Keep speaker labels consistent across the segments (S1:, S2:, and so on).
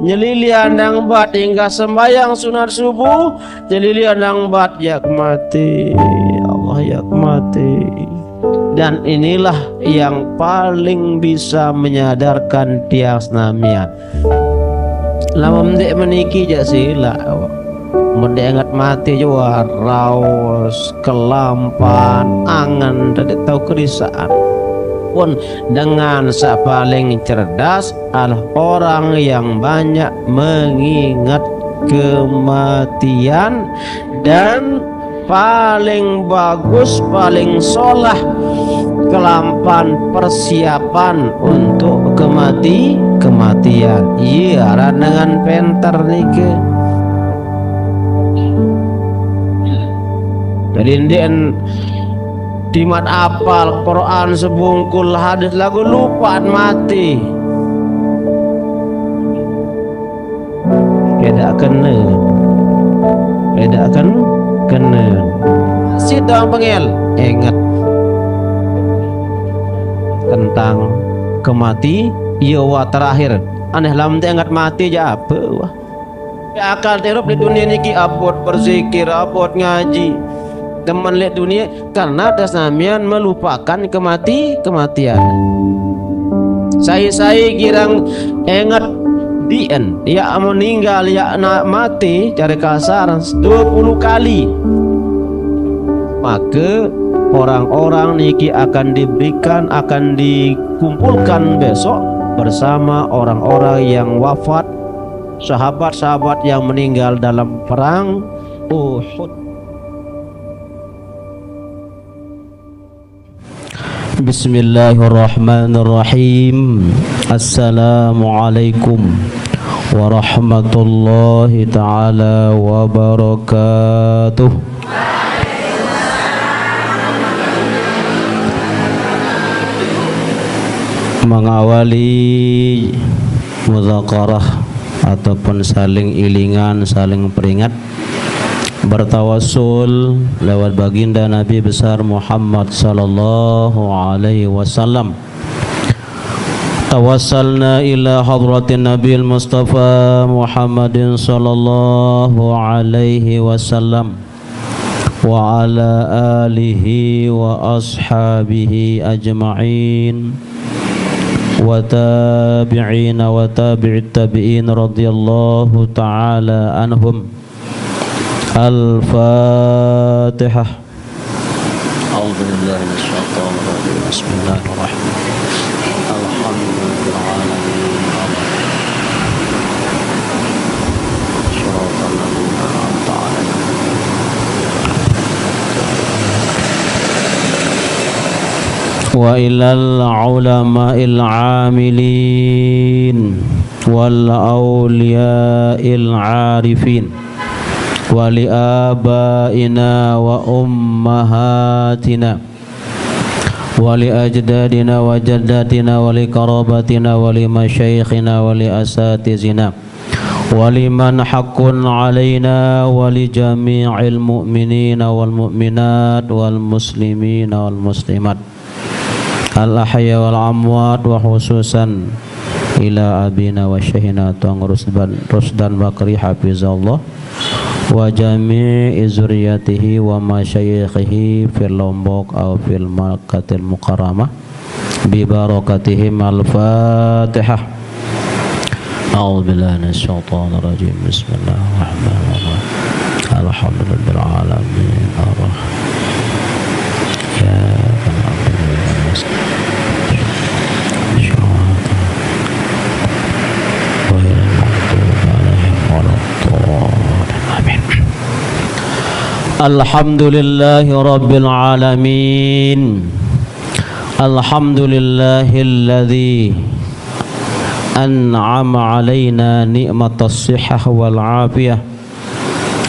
S1: Nyelili andang bat hingga sembahyang sunat subuh, nyelili andang bat yak mati, Allah yak mati. Dan inilah yang paling bisa menyadarkan tiang senamian. Lama mendek meniki jak sila, mendek ingat mati jua raus, kelampan, angan, tidak tahu kerisaan. Pun dengan paling cerdas adalah orang yang banyak mengingat kematian, dan paling bagus, paling solah kelampan persiapan untuk kematian. Iya, dengan penter nike. Jadi ndien dimat apal Quran sebungkul hadis lagu lupa mati. Tidak kena. Si doang pengel ingat tentang kemati. Iya wah terakhir aneh lam ingat mati aja apa wah. Akal terop di dunia niki abot berzikir, abot ngaji, teman lihat dunia karena dasnamian melupakan kematian. Saya girang ingat dien ya meninggal ya nak mati cari kasar 20 kali, maka orang-orang niki akan dikumpulkan besok bersama orang-orang yang wafat, sahabat-sahabat yang meninggal dalam perang Uhud. Bismillahirrahmanirrahim. Assalamualaikum warahmatullahi ta'ala wabarakatuh. Mengawali muzakarah ataupun saling ilingan, saling peringat, bertawassul lewat baginda Nabi besar Muhammad sallallahu alaihi wasallam. Tawassalna ila hadratin Nabil Mustafa Muhammadin sallallahu alaihi wasallam wa ala alihi wa ashabihi ajma'in wa tabi'in wa tabi'it tabi'in radhiyallahu ta'ala anhum. Al-Fatihah. A'udzu billahi minasyaitonir rajim. Bismillahirrahmanirrahim. Alhamdulillahil alamin. Shiratal ladzina an'amta 'alaihim. Wa ilal ulama'il 'amilin wal awliya'il 'arifin wali abaina wa ummahatina wali ajdadina wa jaddatina wali karabatina wali masyaikhina wali asatizina wali man haqqun alaina wali jami'il mu'minina wal mu'minat wal muslimina wal muslimat al ahya wal amwat wa khususan ila abina wa syaihina Tuan Rusdan Bakri hafizallah wa jami'i zuriyatihi wa masyayikhihi fil Lombok aw fil Makkahil Mukarramah bi barakatihim. Al-Fatihah. A'udzu billahi minasyaitonir rajim. Bismillahirrahmanirrahim. Alhamdulillahil alamin. Ya Alhamdulillahi rabbil alamin. Alhamdulillahilladzi an'ama alaina ni'matas sihhah wal afiyah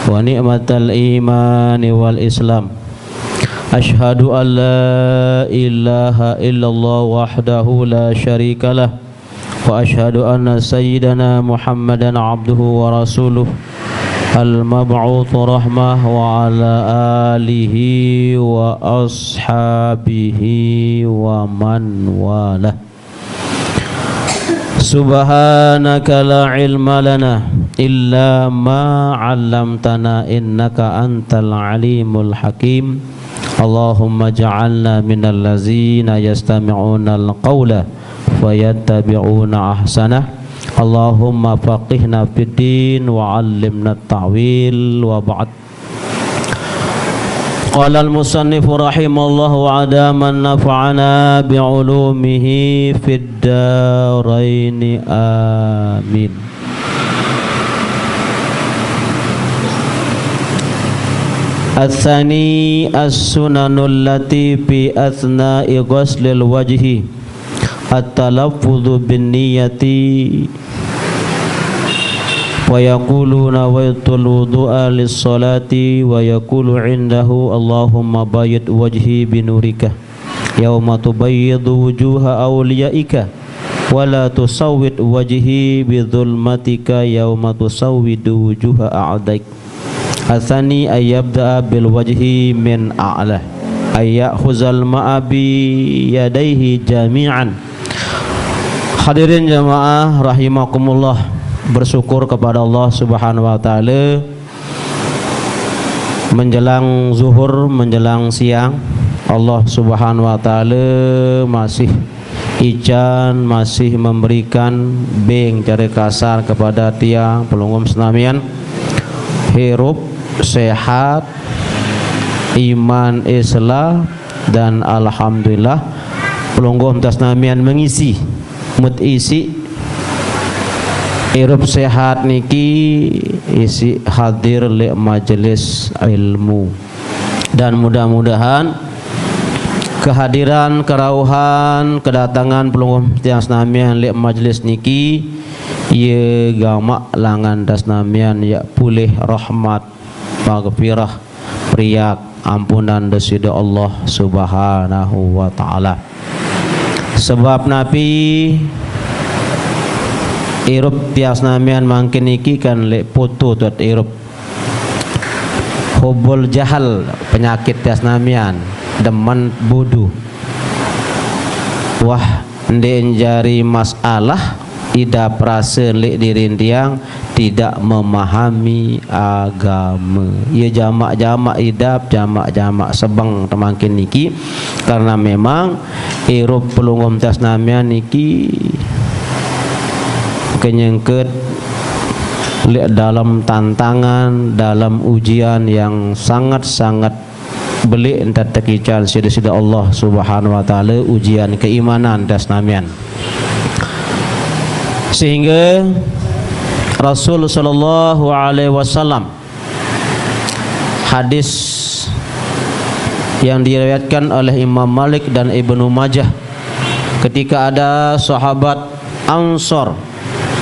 S1: wa ni'matal imani wal islam. Ashhadu an la ilaha illallah wahdahu la syarikalah wa ashhadu anna sayyidana Muhammadan abduhu wa rasuluh al-mab'uth rahmah wa ala alihi wa ashabihi wa man walah. Subhanaka la ilma lana illa ma 'allamtana innaka antal alimul hakim. Allahumma ja'alna minal ladzina yastami'una al-qawla fayattabi'una ahsanah. Allahumma faqihna fid din wa 'allimna at-ta'wil wa ba'd. Qala al-musannif rahimallahu wa adaman nafa'ana bi'ulumihi fid darain amin. Atsani as-sunanul lati fi athna'i ghuslil wajhi at-talaffudhu bin niyyati wa yaquluna wa yatludu'a lis-salati wa yaqulu 'indahu Allahumma bayyid wajhi binurika yawma tubayyidu wujuha awliyaika wa la tusawwid wajhi bidzulmatika yawma tusawwidu wujuha a'daik. Atsani ayyabda'a bil wajhi min a'la ayyakhuzal ma'a bi yadayhi jami'an. Hadirin jamaah rahimakumullah, bersyukur kepada Allah Subhanahu wa taala menjelang zuhur, menjelang siang, Allah Subhanahu wa taala masih ijan, masih memberikan beng cara kasar kepada tiang pelungum senamian hirup sehat, iman Islam, dan alhamdulillah pelunggum tasnamian mengisi mutisi hirup sehat niki isi hadir li majelis ilmu, dan mudah-mudahan kehadiran, kerauhan, kedatangan pelunggum tiang senamian li majelis niki ye gamak langan dasnamian ya pulih rahmat maghfirah priyak ampunan desida Allah Subhanahu wa taala. Sebab Nabi irup tias namian mangkin iki kan lek putu tuat irup hubul jahal, penyakit tias namian demen bodoh. Wah ndek jari masalah ida prase lek dirin tiang tidak memahami agama. Ia jamak-jamak idap, jamak-jamak sebang temangkin niki karena memang irup pelunggum tias namian niki kenyengket dalam tantangan, dalam ujian yang sangat-sangat belik entat tekican sida-sida Allah Subhanahu wa taala, ujian keimanan dasnamian. Sehingga Rasul sallallahu alaihi wasallam, hadis yang diriwayatkan oleh Imam Malik dan Ibnu Majah, ketika ada sahabat Ansor,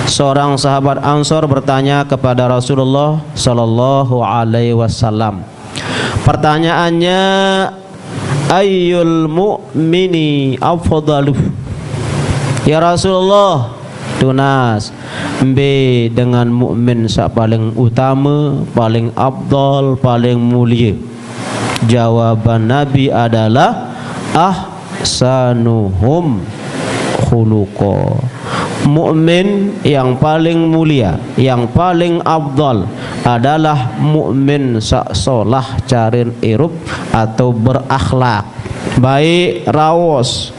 S1: seorang sahabat Ansor bertanya kepada Rasulullah sallallahu alaihi wasallam. Pertanyaannya, ayyul mu'mini afdalu? Ya Rasulullah, tunas be dengan mukmin sak paling utama, paling afdal, paling mulia. Jawaban Nabi adalah ahsanuhum khuluqa. Mukmin yang paling mulia, yang paling afdal adalah mukmin sak solah carin irup atau berakhlak baik, rawos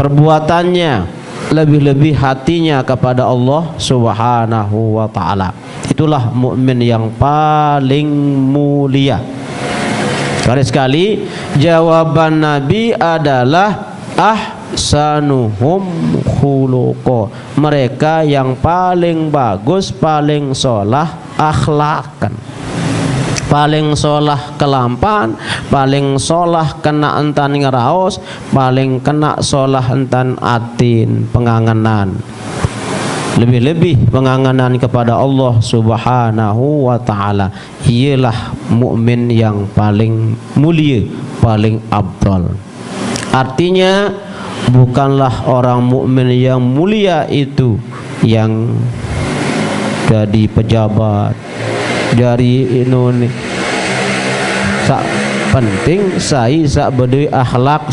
S1: perbuatannya, lebih-lebih hatinya kepada Allah Subhanahu wa taala. Itulah mukmin yang paling mulia. Sekali-sekali jawaban Nabi adalah ahsanuhum khuluqa. Mereka yang paling bagus, paling solah akhlakan, paling solah kelampan, paling solah kena entan ngeraos, paling kena solah entan atin penganganan, lebih-lebih penganganan kepada Allah Subhanahu wa taala. Ialah mukmin yang paling mulia, paling afdal. Artinya bukanlah orang mukmin yang mulia itu yang jadi pejabat, dari ini sak penting saya sak berdui akhlak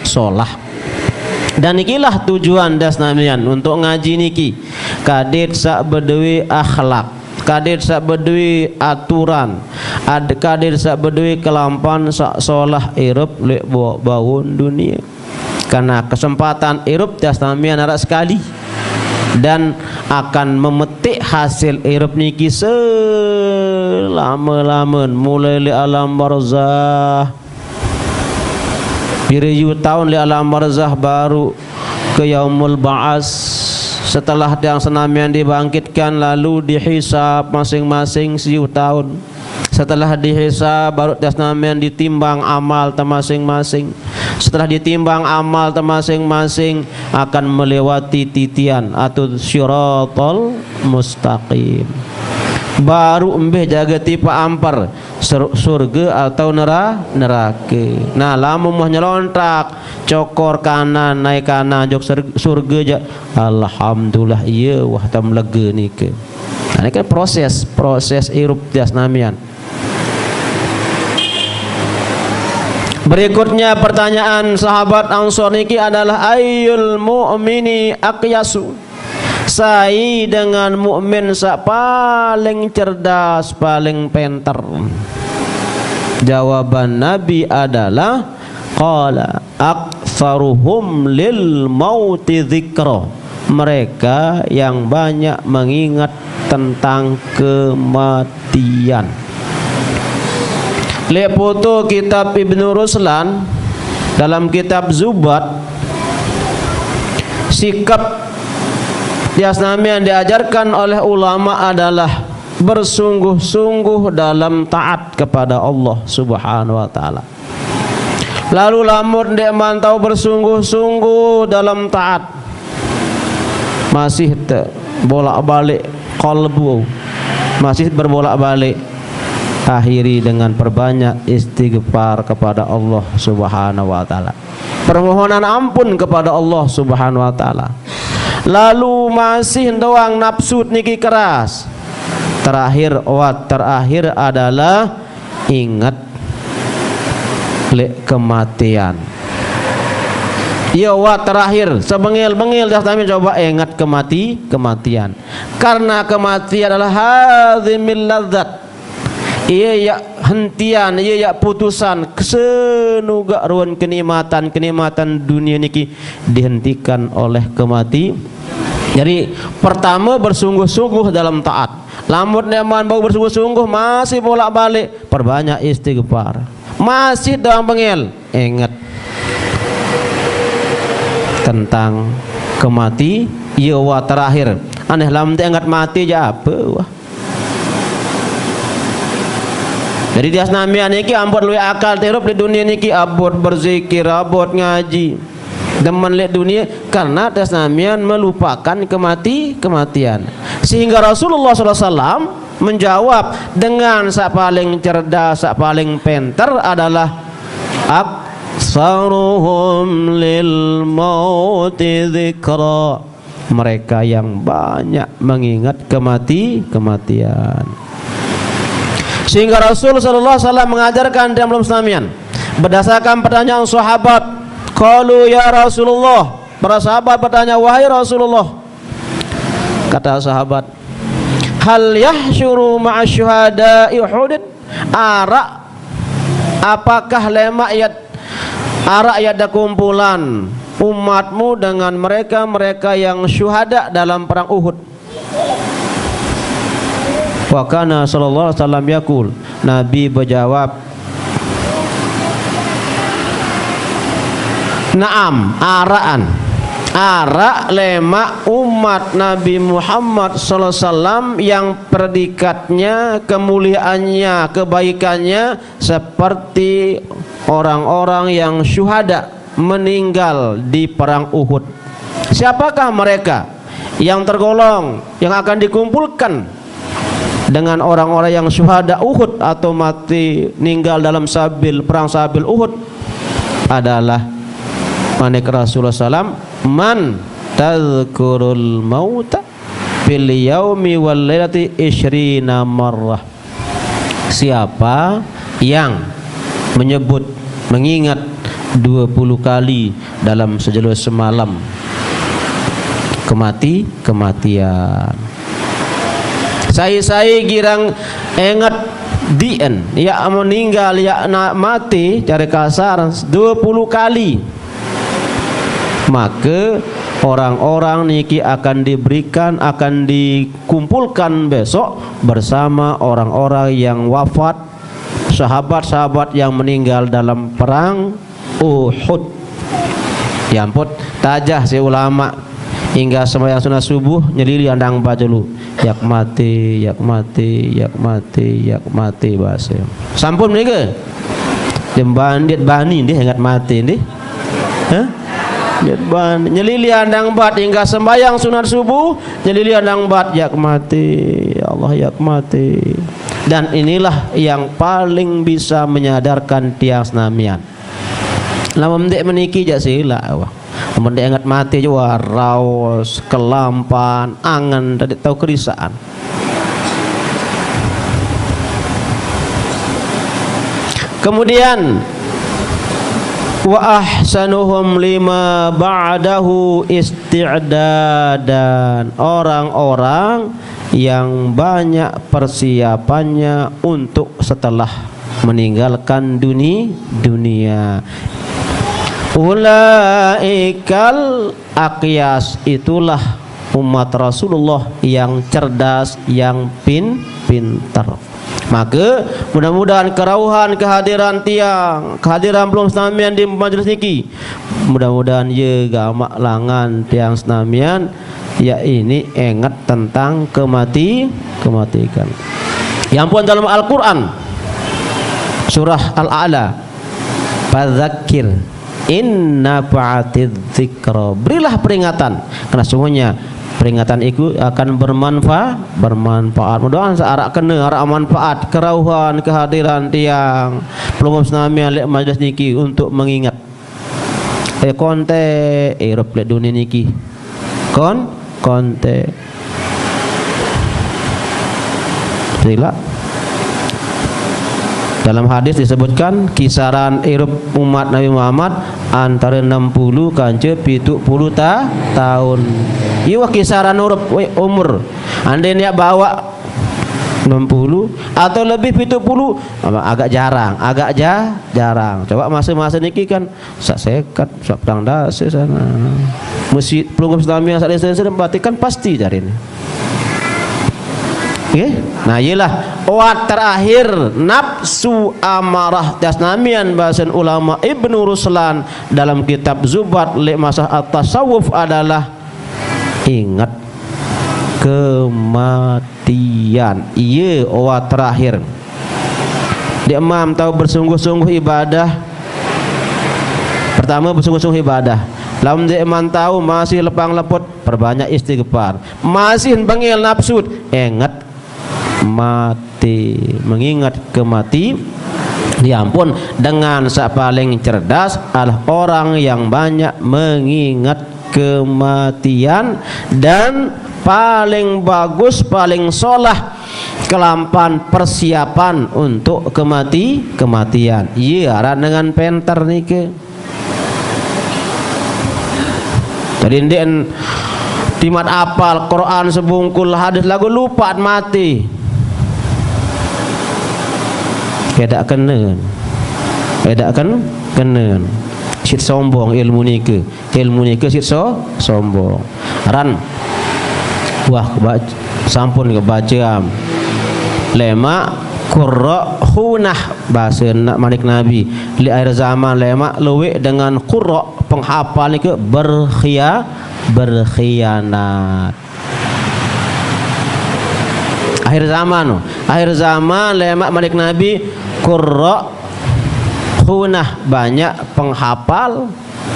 S1: solah. Dan ikilah tujuan das namian untuk ngaji niki. Kadit sak bedewi akhlak, kadit sak bedewi aturan, kadit sak bedewi kelampan sak solah irup lek bawun dunia. Karena kesempatan irup das namian arak sekali, dan akan memetik hasil irup niki selama-lama mulai li alam barzah. Biriyu tahun li alam barzah baru ke yaumul ba'as. Setelah yang senamian dibangkitkan lalu dihisab masing-masing 1000 tahun. Setelah dihisab baru senamian ditimbang amal masing-masing. Setelah ditimbang amal masing-masing akan melewati titian atau syiratal mustaqim. Baru embeh jaga tipa ampar surga atau neraka. Nah lamun mau nyelontak cokor kanan naik kanan jok surga aja. Alhamdulillah iya wah tam lega ni ke. Nah, ini kan proses irup das namian. Berikutnya pertanyaan sahabat Ansor niki adalah ayyul mu'mini aqyasu. Sai dengan mukmin sak paling cerdas, paling pintar. Jawaban Nabi adalah qala aktsaruhum lil mauti dzikra. Mereka yang banyak mengingat tentang kematian. Lihat foto kitab Ibnu Ruslan dalam kitab Zubat, sikap yang diajarkan oleh ulama adalah bersungguh-sungguh dalam taat kepada Allah Subhanahu wa taala. Lalu lamun dia mantau bersungguh-sungguh dalam taat, masih bolak-balik qalbu, masih berbolak-balik, akhiri dengan perbanyak istighfar kepada Allah Subhanahu wa taala. Permohonan ampun kepada Allah Subhanahu wa taala. Lalu masih doang nafsu niki keras. Terakhir adalah ingat lek kematian. Ya wa terakhir sebengil-bengil dah kami coba ingat kematian. Karena kematian adalah hadzimil ladzat. Ia ya hentian, ia ya putusan senuga ruan kenikmatan dunia niki dihentikan oleh kematian. Jadi pertama bersungguh-sungguh dalam taat. Lamun nyaman bau bersungguh-sungguh masih bolak-balik, perbanyak istighfar. Masih doang bengel, ingat tentang kematian. Ya wa terakhir. Aneh lamun ingat mati aja apa wah. Jadi dia namian niki ambot luwe akal terup di dunia niki abot berzikir, abot ngaji. Demen lihat dunia karena dia namian melupakan kematian. Sehingga Rasulullah SAW menjawab dengan sak paling cerdas, sak paling pintar adalah aktsaruhum lil mauti dzikra. Mereka yang banyak mengingat kematian. Sehingga Rasul sallallahu alaihi wasallam mengajarkan dalam Islamian berdasarkan pertanyaan sahabat, qalu ya Rasulullah, para sahabat bertanya, wahai Rasulullah, kata sahabat, hal yahsyuru ma'asyuhada'i Uhud, apakah lemak ada kumpulan umatmu dengan mereka yang syuhada dalam perang Uhud? Wa kana sallallahu alaihi wasallam yaqul, Nabi berjawab, na'am, arak lemak umat Nabi Muhammad sallallahu alaihi wasallam yang predikatnya, kemuliaannya, kebaikannya seperti orang-orang yang syuhada meninggal di perang Uhud. Siapakah mereka yang tergolong yang akan dikumpulkan dengan orang-orang yang syuhada Uhud atau mati meninggal dalam perang sabil Uhud? Adalah manik Rasulullah SAW, man tadhkurul mauta fil yaumi wal lailati 20 marrah. Siapa yang mengingat 20 kali dalam sejelo semalam. Kematian. Saya girang ingat dien ya meninggal ya nak mati cara kasar 20 kali. Maka orang-orang niki akan dikumpulkan besok bersama orang-orang yang wafat, sahabat-sahabat yang meninggal dalam perang Uhud. Ya ampun, tajah si ulama hingga sembahyang sunat subuh nyelili andang baca dulu. Yak mati bahasa. Sampun mereka. Jembandit bani dia ingat mati ni. Hah? Nyelili andang bat hingga sembahyang sunat subuh nyelili andang bat yak mati, ya Allah yak mati. Dan inilah yang paling bisa menyadarkan tiang senamian. Lama mendek meniki jak sila wah. Mendek ingat mati juga raos, kelampan, angan, tak tahu kerisaan. Kemudian wa ahsanuhum lima ba'dahu isti'dadan, orang-orang yang banyak persiapannya untuk setelah meninggalkan dunia. Ulaikal aqyas, itulah umat Rasulullah yang cerdas, yang pintar. Maka mudah-mudahan kerauhan kehadiran tiang, kehadiran belum senamian di majlis niki, mudah-mudahan ye gamak langan tiang senamian ya ini ingat tentang kematian. Yang pun dalam Al-Quran surah Al-A'la, fadzakir inna fa'atidz dzikra, berilah peringatan karena semuanya peringatan itu akan bermanfaat. Mudah-mudahan searak kena arak manfaat kerauhan kehadiran tiang pelunggup senamian lek majlis niki untuk mengingat konte Eropa lek dunia niki konte sila. Dalam hadis disebutkan kisaran Eropa umat Nabi Muhammad antara 60 kanca 70 tahun. Iwa kisaran umur. Andai dia bawa 60 atau lebih 70 agak jarang. Coba masa-masa niki kan sak sekat, sak pedang dasi sana. Masjid pelunggup Islamiyah sak desa berarti kan pasti cari ini. Okay? Nah ialah wat terakhir nafsu amarah tasnamian bahasan ulama Ibnu Ruslan dalam kitab Zubat li Masah at-Tasawuf adalah ingat kematian. Ia wat terakhir. Dia imam tahu bersungguh-sungguh ibadah. Pertama bersungguh-sungguh ibadah. Lamun dia imam tahu masih lepang lepot, perbanyak istighfar. Masih bangil nafsu, ingat mati, mengingat kematian. Ya ampun, dengan sak paling cerdas adalah orang yang banyak mengingat kematian, dan paling bagus, paling solah kelampan persiapan untuk kematian. Iya, dengan penter nike. Jadi ndek timat apal Quran sebungkul hadis lagu lupa mati. Kedak kena sit sombong ilmu nike sit sombong ran wah sampun kebaca lema qurra hunah bahasa nak malik nabi li akhir zaman lema luwe dengan qurra penghafal nike berkhianat. Akhir zaman lemak malik nabi qurra hunah banyak penghafal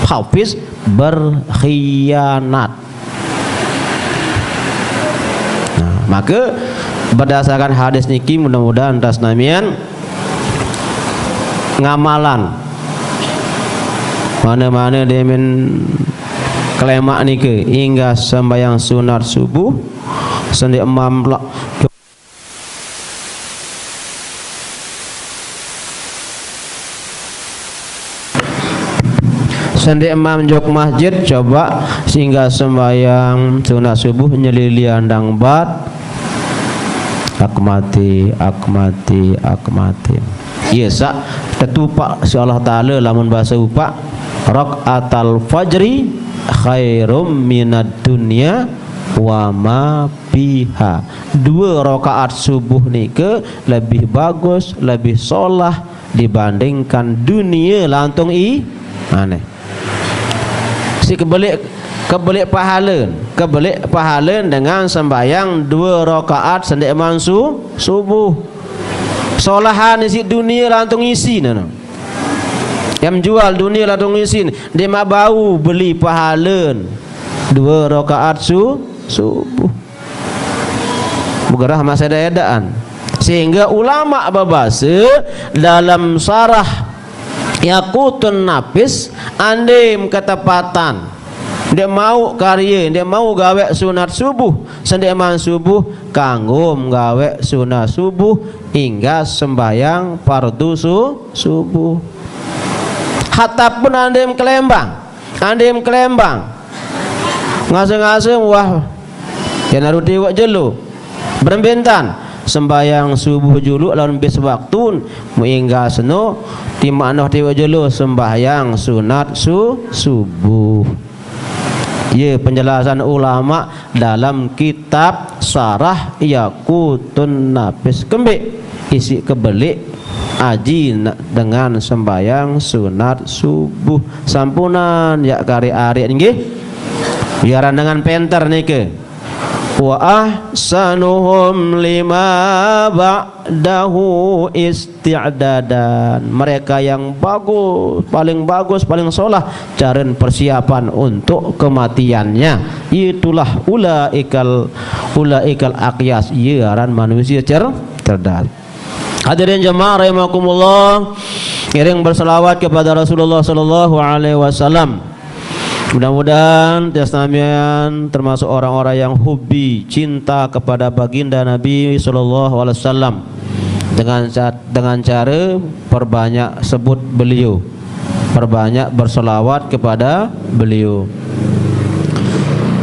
S1: hafiz berkhianat. Nah, maka berdasarkan hadis niki mudah-mudahan tasnamian ngamalan mana-mana demen kelemak niki hingga sembahyang sunat subuh sendi imam Sandi imam jok masjid coba sehingga sembahyang sunat subuh nyelili andang bat akmati iya sak tetupak si Allah Ta'ala lamun bahasa upak rakaatal fajri khairum minad dunya wa ma fiha. 2 rakaat subuh ni ke lebih bagus, lebih solah dibandingkan dunia lantung aneh. Si kebelik pahala dengan sembahyang 2 rakaat sendik mansu subuh. Solahan isi dunia lantung isi nana. Yang jual dunia lantung isi dia mak bau beli pahala 2 rakaat subuh. Bergerah masa edaan. Sehingga ulama berbahasa dalam sarah Yaqutun Nafis andim ketepatan dia mau karya, dia mau gawe sunat subuh sendeman subuh kanggum gawe sunat subuh hingga sembahyang fardu subuh. Hatta pun andim kelembang ngaseng-ngaseng wah ya naruti wak jelu berbentan sembahyang subuh julu lawan bis waktu hingga seno di makna tiwa julu sembahyang sunat subuh. Ya penjelasan ulama dalam kitab Sarah Yaqutun Nafis kembik isi kebelik aji dengan sembahyang sunat subuh sampunan ya kari ari nggih biaran dengan penter nike. Wa ahsanuhum lima ba'dahu isti'dadan. Mereka yang bagus, paling solah caren persiapan untuk kematiannya. Itulah ulaikal aqyas, iaran manusia cerdas. Hadirin jemaah rahimakumullah, kiring berselawat kepada Rasulullah sallallahu alaihi wasallam. Mudah-mudahan tiasnamian termasuk orang-orang yang hobi cinta kepada baginda Nabi sallallahu alaihi wasallam dengan cara perbanyak sebut beliau, perbanyak berselawat kepada beliau.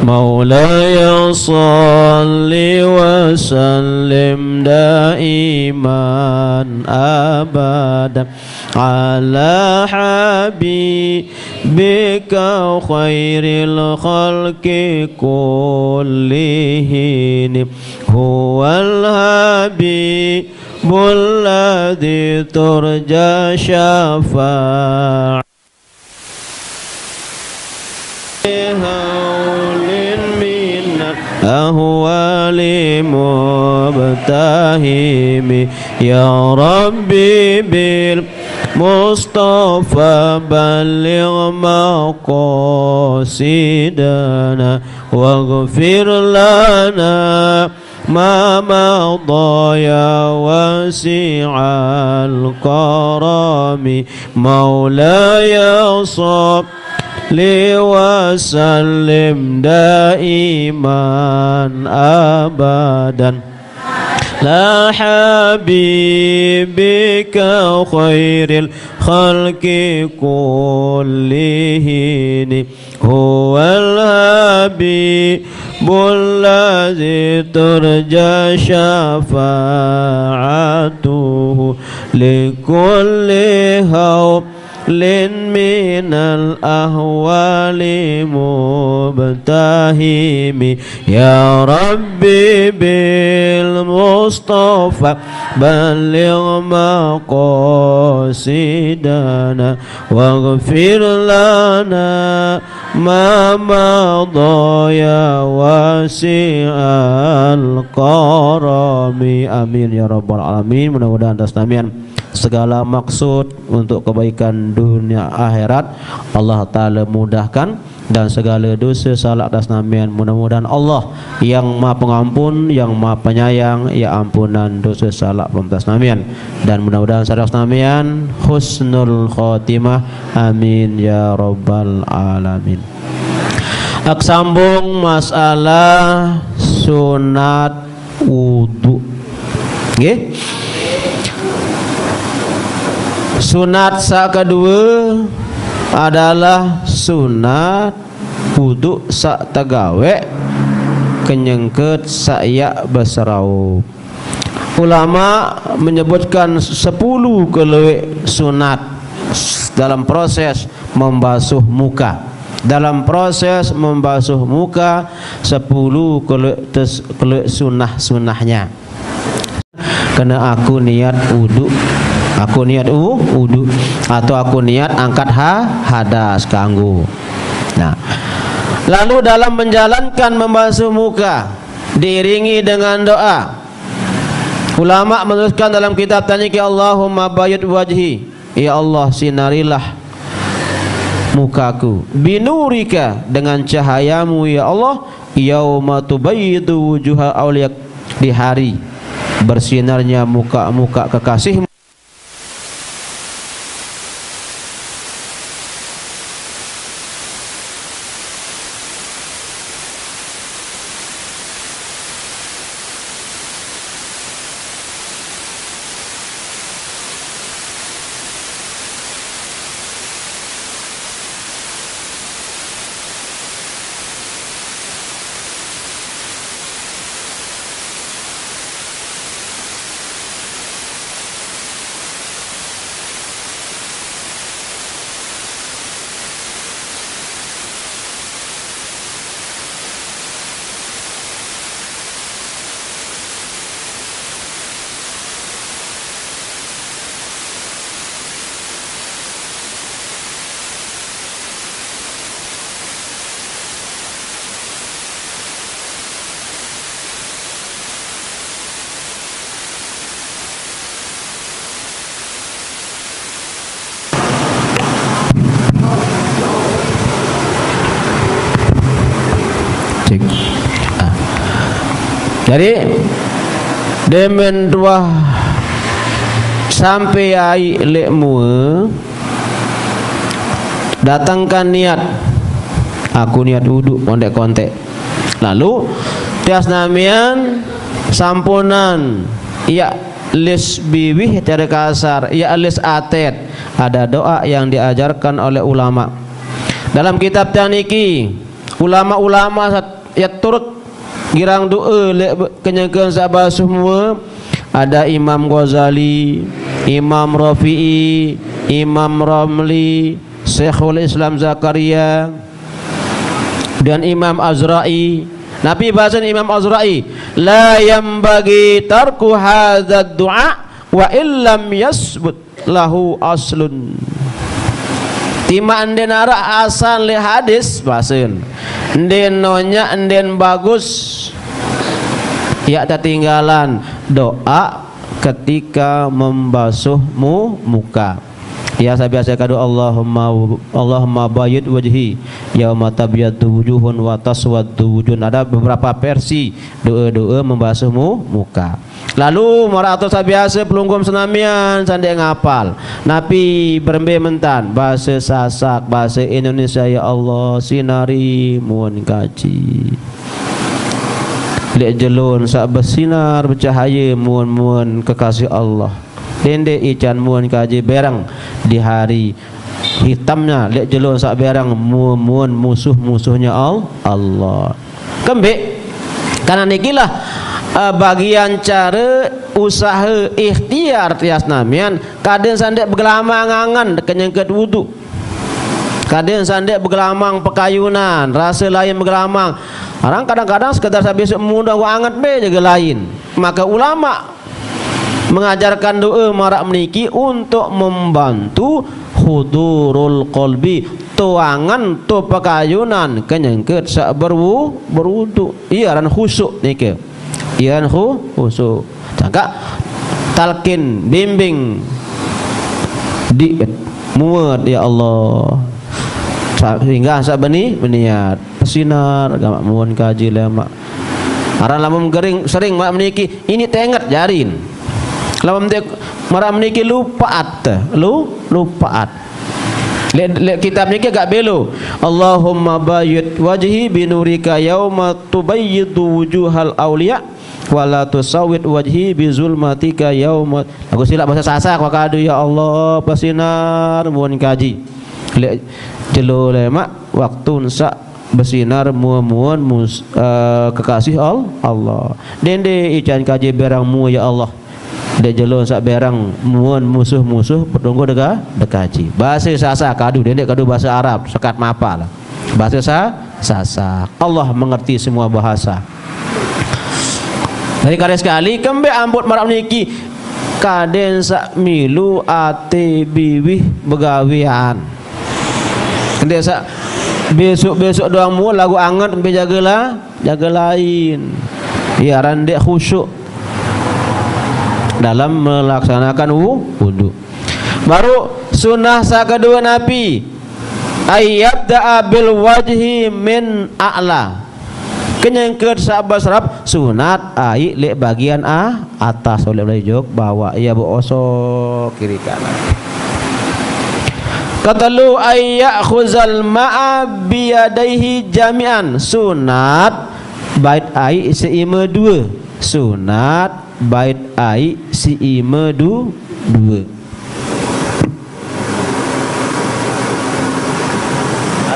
S1: Maulaya salli wa sallim daiman abadan ala habibika khairil khalqi kullihim huwal habibul ladzi turja syafa'ah ahwali mubtahimi ya rabbi bil mustafa balligh maqasidana waghfir lana ma madha ya wasi'al karami maulaya li wa sallim daiman abadan la habibika khairil khalqi kullihini huwal habibul ladzi turja syafa'atuhu likulli lin minal ahwali mubtahimi ya rabbi bil mustafa balligh maqasidana waghfir lana ma madha ya wasi'al karami amin ya rabbal alamin. Mudah-mudahan atas namian segala maksud untuk kebaikan dunia akhirat Allah Ta'ala mudahkan, dan segala dosa salah atas namian mudah-mudahan Allah yang maha pengampun, yang maha penyayang, ya ampunan dosa salah atas namian, dan mudah-mudahan atas namian husnul khotimah amin ya rabbal alamin. Ak sambung masalah sunat wudu nggih. Sunat sa kedua adalah sunat wudu sak tagawe kenyengket saya basarau. Ulama menyebutkan 10 kelewek sunat dalam proses membasuh muka. Dalam proses membasuh muka 10 kelewek sunnahnya. Kena aku niat wudu, aku niat wudu, atau aku niat angkat hadas kanggo. Nah, lalu dalam menjalankan membasuh muka diiringi dengan doa. Ulama menuliskan dalam kitab Taniki, Allahumma bayyid wajhi, ya Allah sinarilah mukaku, binurika dengan cahayamu ya Allah, yauma tubayyidu wujuha awliyak, di hari bersinarnya muka-muka kekasihmu. Jadi demen dua sampai ai lekmu datangkan niat, aku niat wudu ondek kontek, lalu tias namian sampunan ya lis biwih tere kasar ya lis atet, ada doa yang diajarkan oleh ulama dalam kitab Taniki. Ulama-ulama ya turut girang doa kenyangkan sabasuh semua. Ada Imam Ghazali, Imam Rafi'i, Imam Ramli, Syekhul Islam Zakaria, dan Imam Azra'i. Nabi bahasa Imam Azra'i, la yambagi tarku hadzal du'a wa illam yasbut lahu aslun. Tima anden arah asal le hadis bahasan enden nonya enden bagus ya tertinggalan doa ketika membasuh muka. Ya saya biasa kado Allahumma bayyid wajhi yauma tabyaddu wujuhun wa taswaddu wujuhun. Ada beberapa versi doa-doa membasuh muka. Lalu marato saya biasa pelunggum senamian sandek ngapal. Nabi berembe mentan bahasa Sasak, bahasa Indonesia, ya Allah sinari muun kaji. Lek jelun sak bersinar bercahaya muun kekasih Allah. Dende ican muun kaji berang di hari hitamnya lek jelun sak berang muun musuh-musuhnya Allah. Kembek karena nikilah bagian cara usaha ikhtiar tias namian. Kadang sandek bergelamang angan kenyangket wudu, kadang sandek bergelamang pekayunan, rasa lain bergelamang. Orang kadang-kadang sekedar habis mudah wa angat be jaga lain. Maka ulama mengajarkan doa marak meniki untuk membantu hudurul qalbi, tuangan tu pekayunan kenyangket sak berwudu. Iya ran khusyuk niki. Iya khusyuk. Cangka talkin bimbing di muat ya Allah. Sehingga sak beniat sinar gamak muun kaji lama. Aran lamun gering sering mak meniki ini tenget jarin. Lamun marah meniki lupaat. Lek kitab niki agak belo. Allahumma bayyid wajhi binurika yauma tubayyidu wujuhal awliya wala tusawwid wajhi bizulmatika yauma. Aku silap bahasa Sasak wakadu ya Allah pasinar muun kaji. lek jelo lemak waktu sak bersinar muan-muan kekasih Allah. Dende ican kaji berang mu ya Allah. De jelo sak berang muan musuh-musuh petunggu dekaji. Bahasa sasa kadu dende kadu bahasa Arab sekat mapal. Bahasa sasa. Allah mengerti semua bahasa. Dari kali sekali kembe ambut marap niki kaden sak milu ate biwih begawian. Kende sak besok doang mu lagu anget kembe jaga lain. Ya randek khusyuk dalam melaksanakan wudu. Baru sunnah sak kedua Nabi ayyabda bil wajhi min a'la. Kenyengker sahabat serap sunat ai lek bagian atas oleh jok bawah ia beosok kiri kanan. Katalu ayya khuzal ma'a biyadaihi jami'an. Sunat bait ai seime dua. Sunat bait ai seime dua.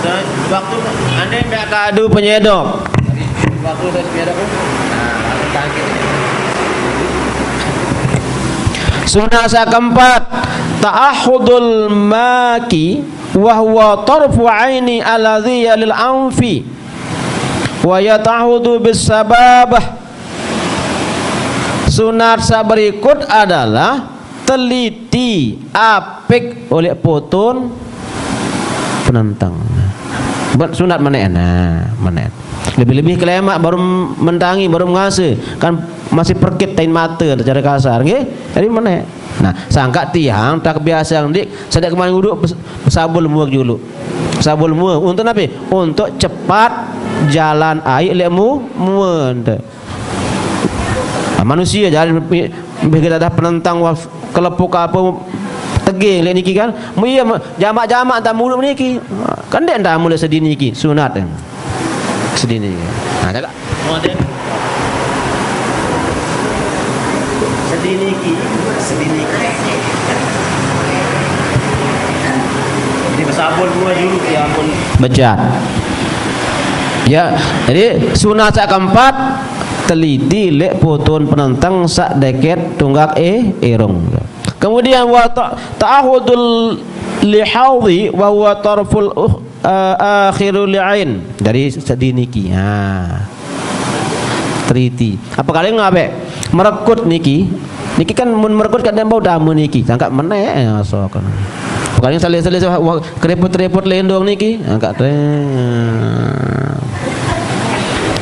S1: Ada waktu anda enggak kadu penyedok. Waktu saya penyedok. Sunnah sa keempat ta'ahudul maki wa huwa tarfu aini alladhi yalil anfi wa yatahudu bis sababah. Sunat sa berikut adalah teliti apik oleh potun penentang. Sunat mana? Lebih-lebih kelemak baru mentangi baru mengase kan masih perkit tain mata secara kasar nggih. Jadi mana? Nah, sangka tiang tak biasa yang dik sedek kemarin duduk sabul muak dulu. Sabul muak untuk apa? Untuk cepat jalan air lemu muan. Manusia jalan kita dah penentang kelepuk apa teging lek niki kan. Iya jamak-jamak tak mulut niki. Kan dek dah mula sedih niki sunat kan. Sedih niki. Nah, cakap. Model. Sedih niki. Jadi bersabun dua dulu ya ampun. Bejat. Ya, jadi sunat sak keempat teliti lek potun penentang sak deket tunggak erong. Kemudian wa ta'ahudul lihaudhi wa huwa tarful akhirul li'ain dari sediniki. Teliti. Apa kalian ngabe? Merekut niki. Niki kan mun merekut kan bau damu niki. Sangka meneh sok kan. Kalian salih-salih kerepot-repot lendong niki. Angkat teh.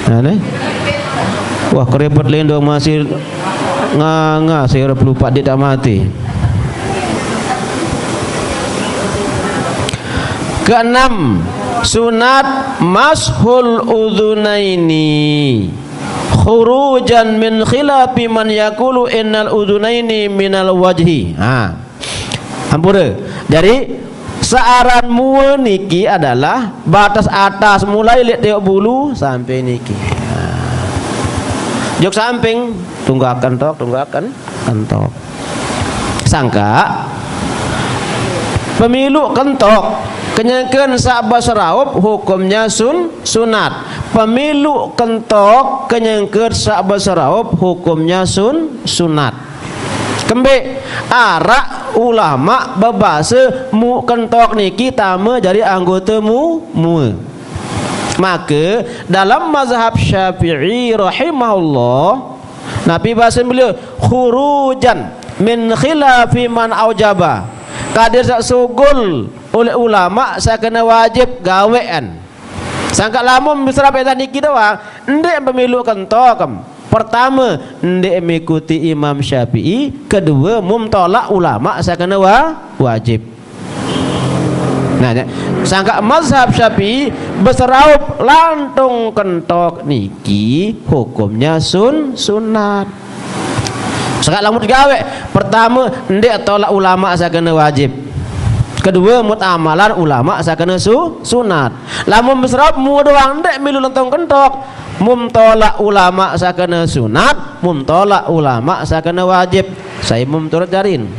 S1: Nah, wah kerepot lendong masih nganga saya lupa dia tak mati. Keenam, sunat mashul udhunaini khurujan min khilafi man yakulu innal udhunaini minal wajhi. Ampura. Jadi searan mua niki adalah batas atas mulai lihat tengok bulu sampai niki. Jok samping tunggakan kentok. Sangka pemilu kentok kenyangkeun sahabat seraup hukumnya sunat. Pemilu kentok kenyangkeun sahabat seraup hukumnya sunat. Kembe arak ulama bebasa mu kentok niki tama jadi anggota mu. Maka dalam mazhab Syafi'i rahimahullah Nabi bahasa beliau khurujan min khilafi man aujaba. Kadir sak sugul oleh ulama saya kena wajib gawean. Sangka lamun misrap eta niki doang ndek pemilu kentok. Pertama ndek mengikuti Imam Syafi'i, kedua mumtolak ulama saya kena wajib. Nah, sangka mazhab Syafi'i berseraup lantung kentok niki hukumnya sunat. Sangka lamun gawe pertama ndek tolak ulama saya kena wajib. Kedua mutamalan ulama saya kena sunat. Lamun berseraup mu doang ndek milu lantung kentok. Mum tolak ulama saya kena sunat, mum tolak ulama saya kena wajib. Saya mum turut jarin.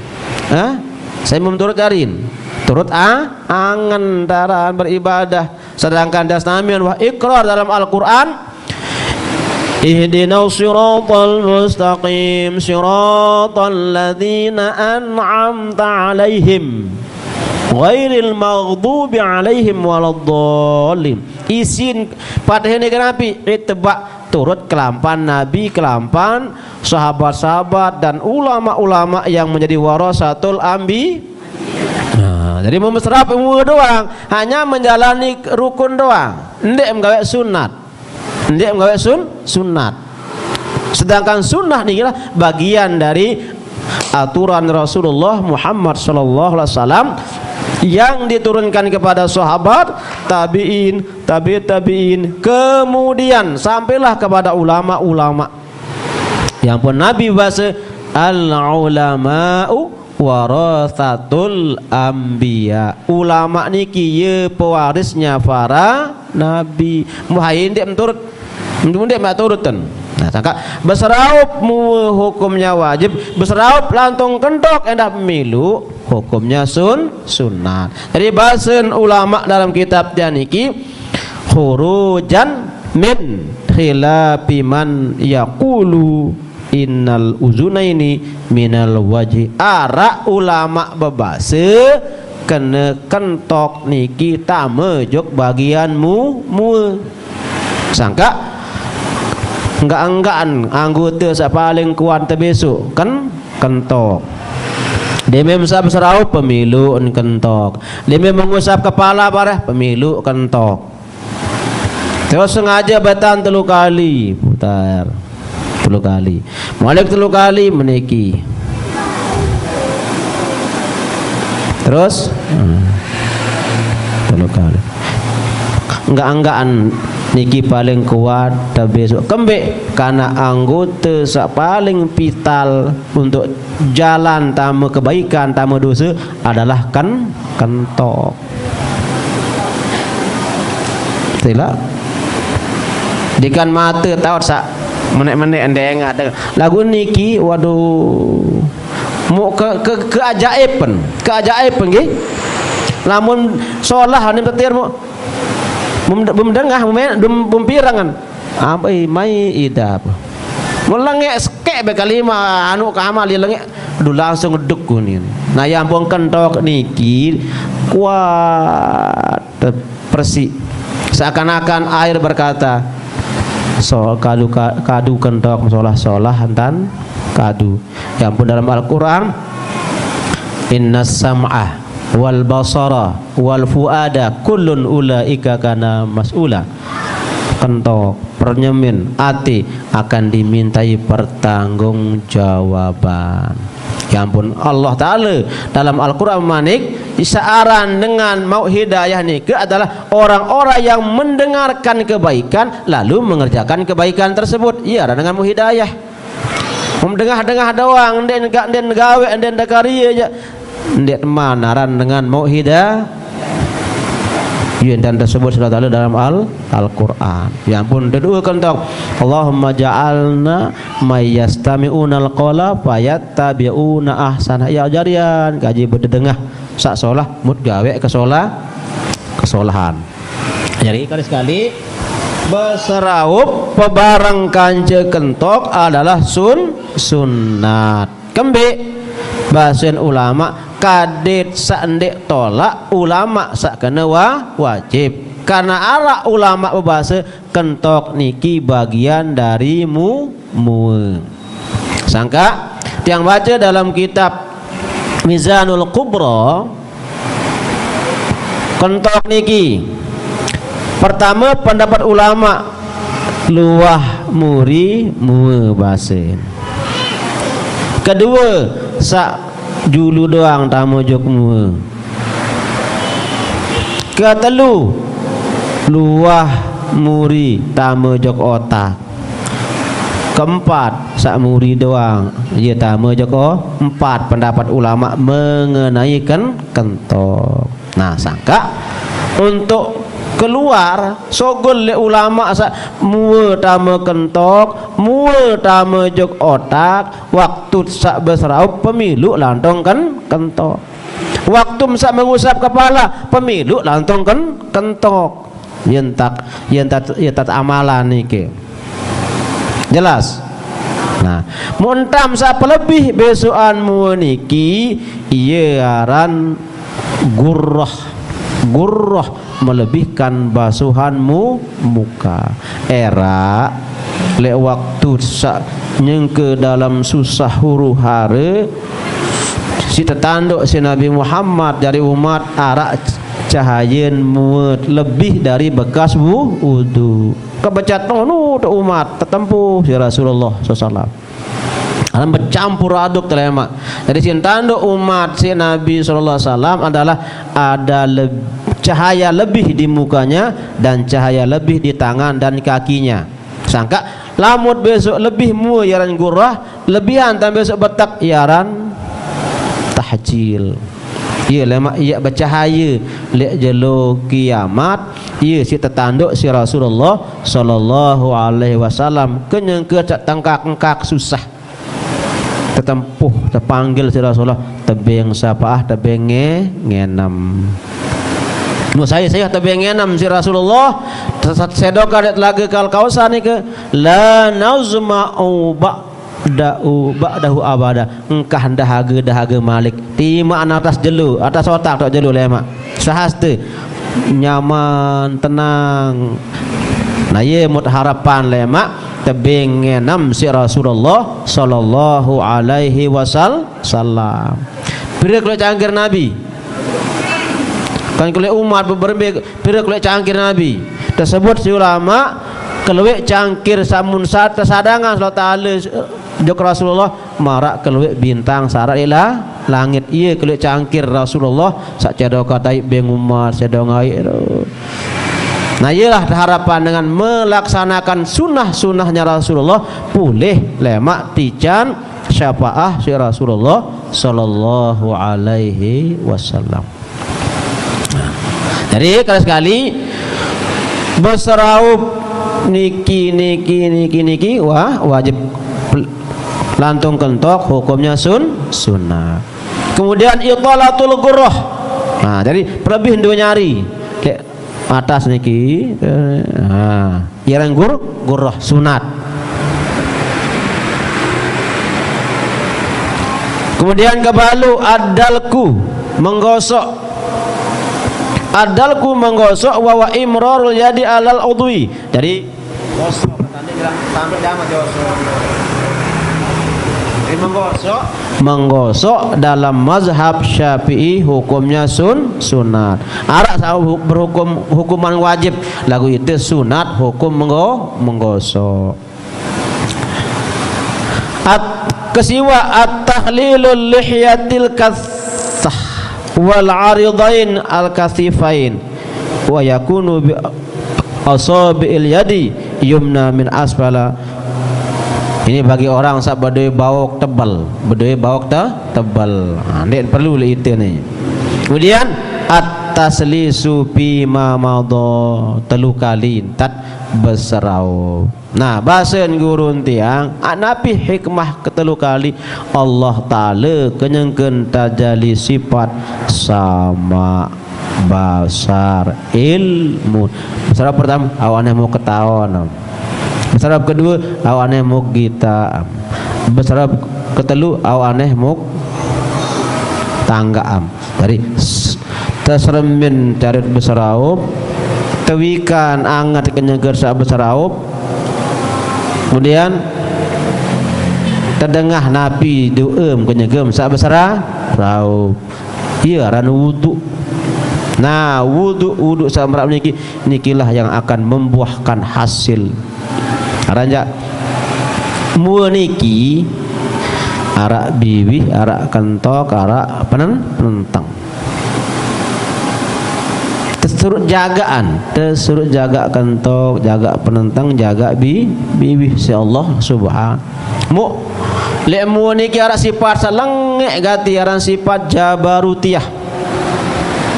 S1: Saya mum turut jarin. turut angan daran beribadah, sedangkan dasnamian wa ikrar dalam Al-Qur'an ihdinas siratal mustaqim siratal ladzina an'amta 'alaihim ghairil maghdubi 'alaihim waladdallin. Isin padahene kenapi itebak turut kelampan Nabi, kelampan sahabat-sahabat dan ulama-ulama yang menjadi warasatul ambi. Nah, jadi memesrap ilmu doang, hanya menjalani rukun doang, ndek menggawe sunat, ndek menggawe sunat. Sedangkan sunnah nih bagian dari aturan Rasulullah Muhammad SAW yang diturunkan kepada sahabat, tabi'in, tabi'in, kemudian sampailah kepada ulama-ulama. Yang pun Nabi bahasa al-ulama'u warathatul anbiya. Ulama niki ye pewarisnya para nabi. Muhayin dia menurut dia maturutan. Nah, sangka berseraup mu hukumnya wajib, berseraup lantung kentok endah pemilu hukumnya sunat. Jadi bahasan ulama dalam kitab dia niki khurujan min khilafi man yaqulu innal uzunaini minal wajhi. Ara ulama bebase kena kentok niki tamejok bagianmu sangka enggak-enggaan anggota sak paling kuat terbesok kan kentok. Dia memang serau pemilu kentok. Dia memang mengusap kepala parah pemilu kentok. Terus sengaja batan 3 kali putar 3 kali, balik 3 kali meniki. Terus 3 kali. Enggak-enggaan niki paling kuat dan besok kembek karena anggota sak paling vital untuk jalan tamu kebaikan tamu dosa adalah kentok. Tidak dikan mata tahu sak menek-menek endeng ada lagu niki waduh mau keajaiban nggih. Lamun solah ni petir mau memdengah mempirangan apa mai idap melengek skek bekalima anu kamal dia lengek aduh langsung ngeduk kunin. Nah yang pun kentok niki kuat persi seakan-akan air berkata so kadu kentok solah dan kadu. Yang pun dalam Al-Quran innas sam'ah wal basara wal fuada kullun ulaika kana mas'ula. Kentok pernyemin ati akan dimintai pertanggungjawaban. Ya ampun, Allah Ta'ala dalam Al-Quran manik isyaran dengan mau hidayah ni ke adalah orang-orang yang mendengarkan kebaikan lalu mengerjakan kebaikan tersebut. Iya dengan mau hidayah mendengar-dengar doang den gawe den karya aja ndet manaran dengan mau hidayah dan tersebut sudah ada dalam Al-Quran. Ya ampun, kedua kentok Allahumma ja'alna mayyastami'una al-qawla fayattabi'una ahsana. Ya jarian kaji berdengah sak solah mut gawe kesolahan. Jadi sekali berseraup pebarang kance kentok adalah sunnat. Kembali bahasan ulama kadet sandek tolak ulama sak kena wajib karena arah ulama berbahasa kentok niki bagian dari mu sangka yang baca dalam kitab Mizanul Kubra kentok niki pertama pendapat ulama luah muri bahasa kedua sak julu doang tamu jokmu. Ketelu luah muri tamu jok otak. Keempat sak muri doang ya tamu jok empat pendapat ulama mengenai kentok. Nah sangka untuk keluar sogol le ulama sak mua tamu kentok mua tamu jok otak waktu sak berserau pemilu lantong kentok Waktu sak mengusap kepala pemilu lantong kentok. Yen tak amalan niki. Jelas. Nah, muntam sa pelebih besokan mu niki ieu aran gurrah melebihkan basuhanmu muka era lek waktu nyengke dalam susah huru hara si tetanduk si Nabi Muhammad dari umat arak cahayen muat lebih dari bekas wudu kebecat nu umat tertempuh si Rasulullah SAW alam bercampur aduk telema. Jadi si tanduk umat si Nabi SAW adalah ada cahaya lebih di mukanya dan cahaya lebih di tangan dan kakinya. Sangka lamut besok lebih mu yaran gurrah lebihan tan besok betak yaran tahjil. Ia lama ia bercahaya lek jelo kiamat ia si tertanduk si Rasulullah sallallahu alaihi wasallam kenyang ke tangkak susah tertempuh terpanggil si Rasulullah tebeng sapaah tebeng ngenam. Saya tebeng ngenam si Rasulullah sedoka det lagi kal kausan ni ke la nazma'u ba'dahu abada engkah dahaga malik tima atas jelu atas otak tak jelu lema sahaste nyaman tenang nah ye mut harapan lema tebing enam si Rasulullah sallallahu alaihi wasallam pira kula cangkir Nabi kan kula umat berbe pira kula cangkir Nabi tersebut si ulama kelewek cangkir samun sadangan sallallahu taala jok Rasulullah marak kelewek bintang sarat ila langit iya kelewek cangkir Rasulullah sak cedo katai beng umat cedo ngai. Nah iyalah harapan dengan melaksanakan sunnah-sunnahnya Rasulullah pulih lemak tican syafaah si Rasulullah sallallahu alaihi wasallam. Jadi sekali berseraup niki wah wajib lantung kentok hukumnya sunnah. Kemudian italatul gurrah. Nah, jadi lebih dua nyari kayak atas niki yang gurrah sunat. Kemudian kebalu adalku menggosok wa imrarul yadi alal udwi. Jadi gosok tadi bilang sampai jangan menggosok dalam mazhab Syafi'i hukumnya sunat. Arak berhukum hukuman wajib lagu itu sunat hukum menggosok. Kesiwa at-tahlilul lihyatil kathah wal aridain al kathifain wa yakunu bi asabi'il yadi yumna min asfala. Ini bagi orang sak badai bawok tebal, tebal. Ndak perlu itu nih. Kemudian at-taslisu fi ma madha telu kali tat berserau. Nah, bahasa gurun tiang anapi hikmah ketelu kali Allah taala kenyengkeun tajali sifat sama basar ilmu. Basar pertama awane mau ketahuan. Besarab kedua awaneh muk gita besarab ketelu awaneh muk tanggaam. Dari tasremin carit besaraup tewikan angat kenyeger sa besaraup. Kemudian terdengah napi duem kenyegem sa besaraup. Iya ran wudu. Nah wudu samrap nikilah yang akan membuahkan hasil. Aranja mua niki arak biwih, arak kentok, arak penentang. Tersurut jaga kentok, jaga penentang, jaga biwih si Allah subhanahu. Lek mua niki arak sifat salengek gati aran sifat jabarutiyah.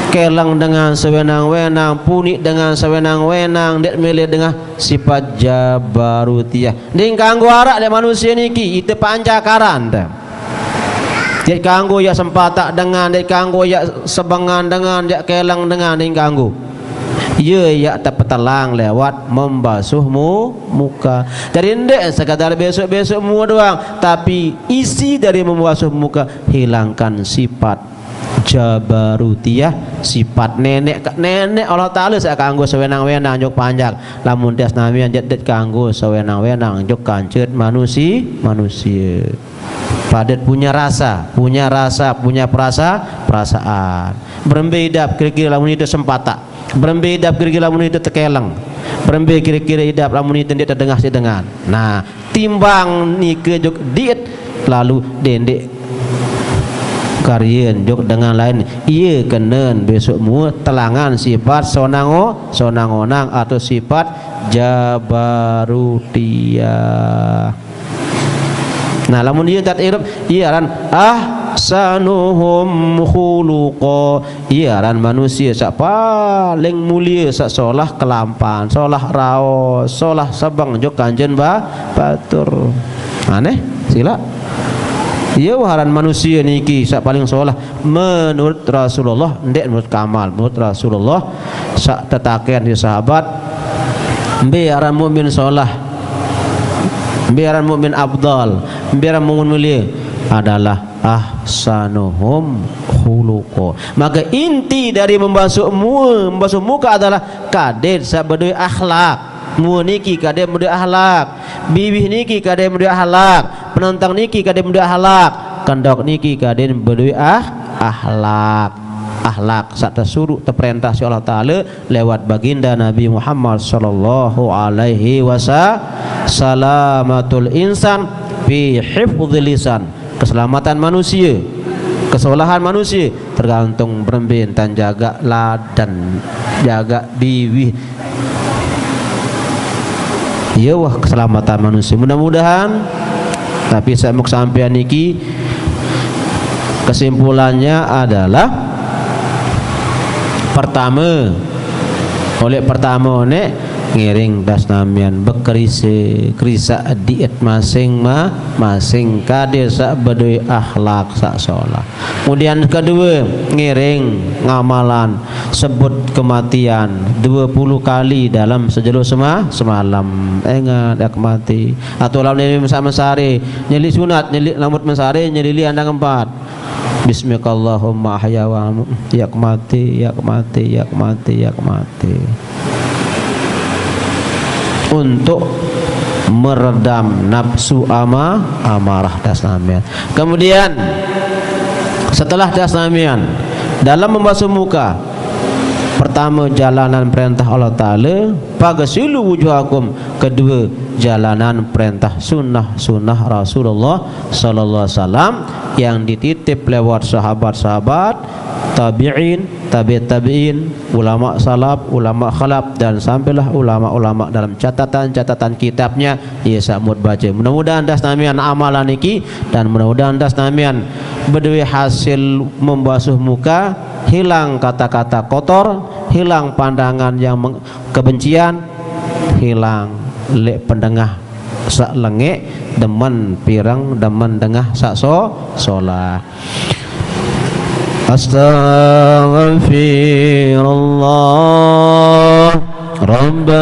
S1: Kelang dengan sewenang-wenang, punit dengan sewenang-wenang, dek milih dengan sifat jabarutiyah. Ding kanggo arak de manusia niki itu pancakaran dah. Dia kanggo ya sempatak dengan, dia kanggo ya sebengan dengan, dia kelang dengan, dia kanggo. Ya ya terpetelang lewat membasuh muka. Jadi ndek sekadar besok-besok mu doang, tapi isi dari membasuh muka hilangkan sifat jabarutiyah, sifat nenek Allah Ta'ala saya kanggo sewenang-wenang jok panjang, lamun das namian jet kanggo sewenang-wenang jok kancut manusia. Padat punya rasa, punya perasaan. Berbeda kira-kira lamun itu sempatak, berbeda kira-kira lamun itu tekelang, berbeda kira-kira hidup lamun itu dia terdengar sedengan. Nah, timbang ni ke jok diet lalu dendek karyen jok dengan lain, ia kenen besok mu telangan sifat sonangonang atau sifat jabarutiyah. Nah, lamun dia tak irab, ia aran ahsanuhum khuluqa, ia aran manusia sak paling mulia, sak solah kelampan, solah raos, solah sabang jok kanjen batur. Aneh sila. Ia waharan manusia niki sak paling solah menurut Rasulullah, ndek menurut Kamal, menurut Rasulullah sak tetakian di sahabat, biaran mukmin solah, biaran mukmin afdal, biaran mukmin mulia adalah ahsanuhum khuluqa. Maka inti dari membasuh muka adalah kadet sak berdui akhlak. Mu niki kade muda akhlak, bibih niki kade muda akhlak, penentang niki kade muda akhlak, kendok niki kade berdui akhlak. Akhlak sak tersuruh terperintah si Allah Ta'ala lewat baginda Nabi Muhammad sallallahu alaihi wasallam. Salamatul insan fi hifdzil lisan, keselamatan manusia, kesolahan manusia tergantung berembin dan jaga ladan, jaga bibih. Ya wah keselamatan manusia. Mudah-mudahan, tapi saya mau sampean niki kesimpulannya adalah pertama nek ngiring das namian bekerisa diet masing kade sak bedoi akhlak sak sholat. Kemudian kedua ngiring ngamalan sebut kematian 20 kali dalam sejelo semalam, ingat dak mati. Atau lawan ini mesare nyeli sunat, nyeli lamut mesare nyeli andang 4. Bismillahirrahmanirrahim, ahya wa yak mati. Untuk meredam nafsu amarah das namian. Kemudian setelah das namian dalam membasuh muka, pertama jalanan perintah Allah Ta'ala pagasilu wujuhakum, kedua jalanan perintah sunnah Rasulullah sallallahu alaihi wasallam yang dititip lewat sahabat-sahabat, tabi'in, ulama salaf, ulama khalaf, dan sampailah ulama-ulama dalam catatan kitabnya ia samud baca. Mudah-mudahan das namian amalan niki, dan mudah-mudahan das namian berdua hasil membasuh muka, hilang kata-kata kotor, hilang pandangan yang kebencian, hilang lek pendengah sak lengek, demen pirang, demen dengah sak solah. Astaghfirullah Rabbana